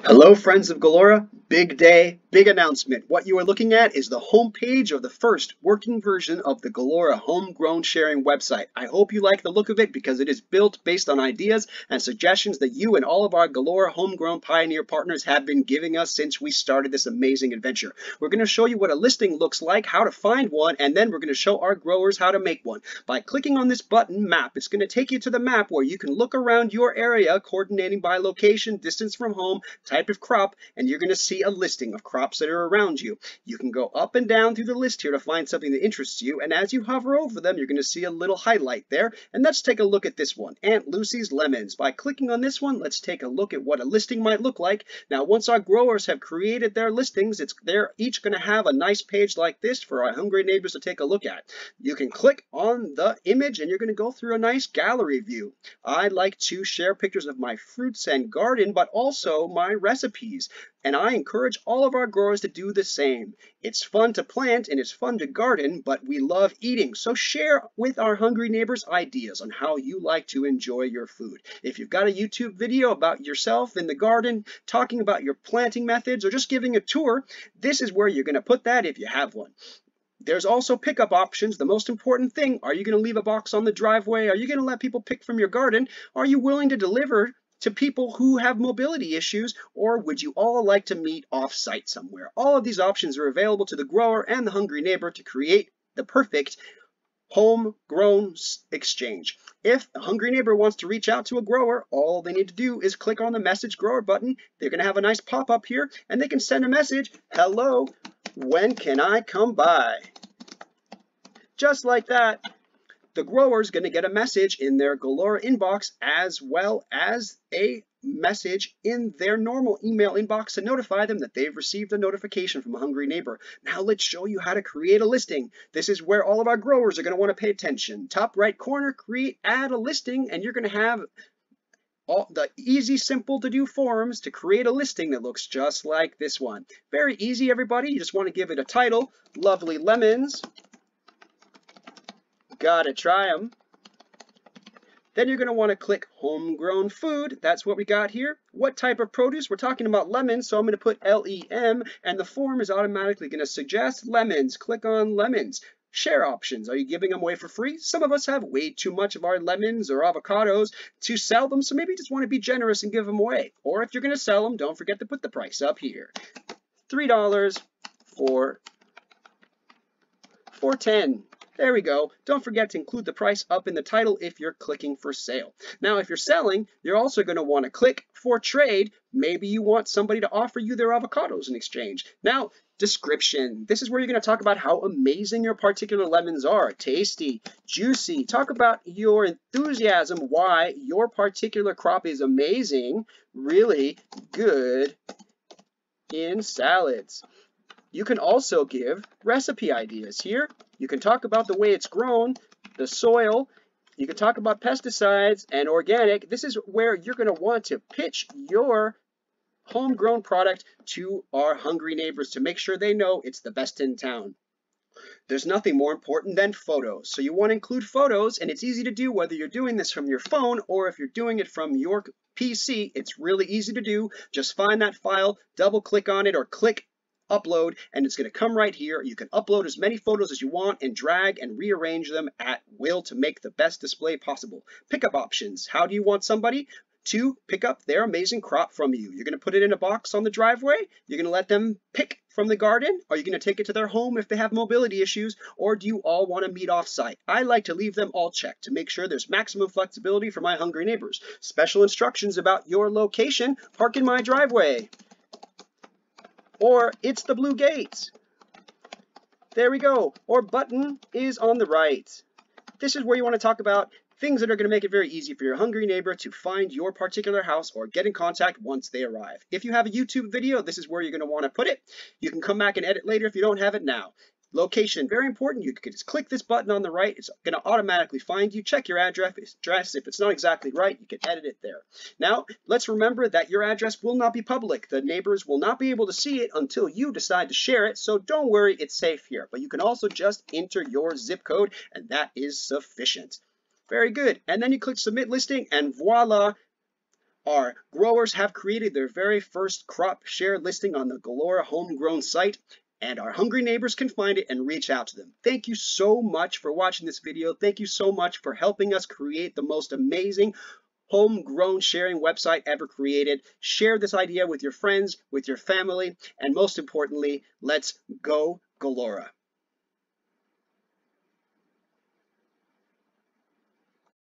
Hello, friends of Galora. Big day, big announcement. What you are looking at is the homepage of the first working version of the Galora homegrown sharing website. I hope you like the look of it because it is built based on ideas and suggestions that you and all of our Galora homegrown pioneer partners have been giving us since we started this amazing adventure. We're going to show you what a listing looks like, how to find one, and then we're going to show our growers how to make one. By clicking on this button, Map, it's going to take you to the map where you can look around your area, coordinating by location, distance from home, type of crop, and you're going to see a listing of crops that are around you. You can go up and down through the list here to find something that interests you, and as you hover over them, you're going to see a little highlight there. And let's take a look at this one, Aunt Lucy's lemons. By clicking on this one, let's take a look at what a listing might look like. Now, once our growers have created their listings, they're each going to have a nice page like this for our hungry neighbors to take a look at. You can click on the image and you're going to go through a nice gallery view. I like to share pictures of my fruits and garden, but also my recipes. And I encourage all of our growers to do the same. It's fun to plant and it's fun to garden, but we love eating. So share with our hungry neighbors ideas on how you like to enjoy your food. If you've got a YouTube video about yourself in the garden, talking about your planting methods, or just giving a tour, this is where you're going to put that if you have one. There's also pickup options. The most important thing, are you going to leave a box on the driveway? Are you going to let people pick from your garden? Are you willing to deliver to people who have mobility issues, or would you all like to meet off-site somewhere? All of these options are available to the grower and the hungry neighbor to create the perfect homegrown exchange. If a hungry neighbor wants to reach out to a grower, all they need to do is click on the message grower button. They're going to have a nice pop-up here, and they can send a message, "Hello, when can I come by?" Just like that. The grower's going to get a message in their Galora inbox as well as a message in their normal email inbox to notify them that they've received a notification from a hungry neighbor. Now let's show you how to create a listing. This is where all of our growers are going to want to pay attention. Top right corner, add a listing, and you're going to have all the easy, simple to do forms to create a listing that looks just like this one. Very easy, everybody. You just want to give it a title, Lovely Lemons. Gotta try them. Then you're going to want to click homegrown food. That's what we got here. What type of produce? We're talking about lemons, so I'm going to put LEM, and the form is automatically going to suggest lemons. Click on lemons. Share options. Are you giving them away for free? Some of us have way too much of our lemons or avocados to sell them, so maybe you just want to be generous and give them away. Or if you're going to sell them, don't forget to put the price up here. $3 for $4.10. There we go. Don't forget to include the price up in the title if you're clicking for sale. Now, if you're selling, you're also going to want to click for trade. Maybe you want somebody to offer you their avocados in exchange. Now, description. This is where you're going to talk about how amazing your particular lemons are. Tasty, juicy. Talk about your enthusiasm, why your particular crop is amazing, really good in salads. You can also give recipe ideas here. You can talk about the way it's grown, the soil. You can talk about pesticides and organic. This is where you're going to want to pitch your homegrown product to our hungry neighbors to make sure they know it's the best in town. There's nothing more important than photos. So you want to include photos, and it's easy to do whether you're doing this from your phone or if you're doing it from your PC. It's really easy to do. Just find that file, double click on it, or click upload, and it's going to come right here. You can upload as many photos as you want and drag and rearrange them at will to make the best display possible. Pickup options. How do you want somebody to pick up their amazing crop from you? You're going to put it in a box on the driveway? You're going to let them pick from the garden? Are you going to take it to their home if they have mobility issues? Or do you all want to meet off-site? I like to leave them all checked to make sure there's maximum flexibility for my hungry neighbors. Special instructions about your location. Park in my driveway. Or it's the blue gates. There we go. Or button is on the right. This is where you want to talk about things that are going to make it very easy for your hungry neighbor to find your particular house or get in contact once they arrive. If you have a YouTube video, this is where you're going to want to put it. You can come back and edit later if you don't have it now. Location, very important. You can just click this button on the right. It's going to automatically find you. Check your address. If it's not exactly right, you can edit it there. Now, let's remember that your address will not be public. The neighbors will not be able to see it until you decide to share it. So don't worry, it's safe here. But you can also just enter your zip code, and that is sufficient. Very good. And then you click Submit Listing, and voila, Our growers have created their very first crop share listing on the Galora homegrown site, and our hungry neighbors can find it and reach out to them. Thank you so much for watching this video. Thank you so much for helping us create the most amazing homegrown sharing website ever created. Share this idea with your friends, with your family, and most importantly, let's go Galora.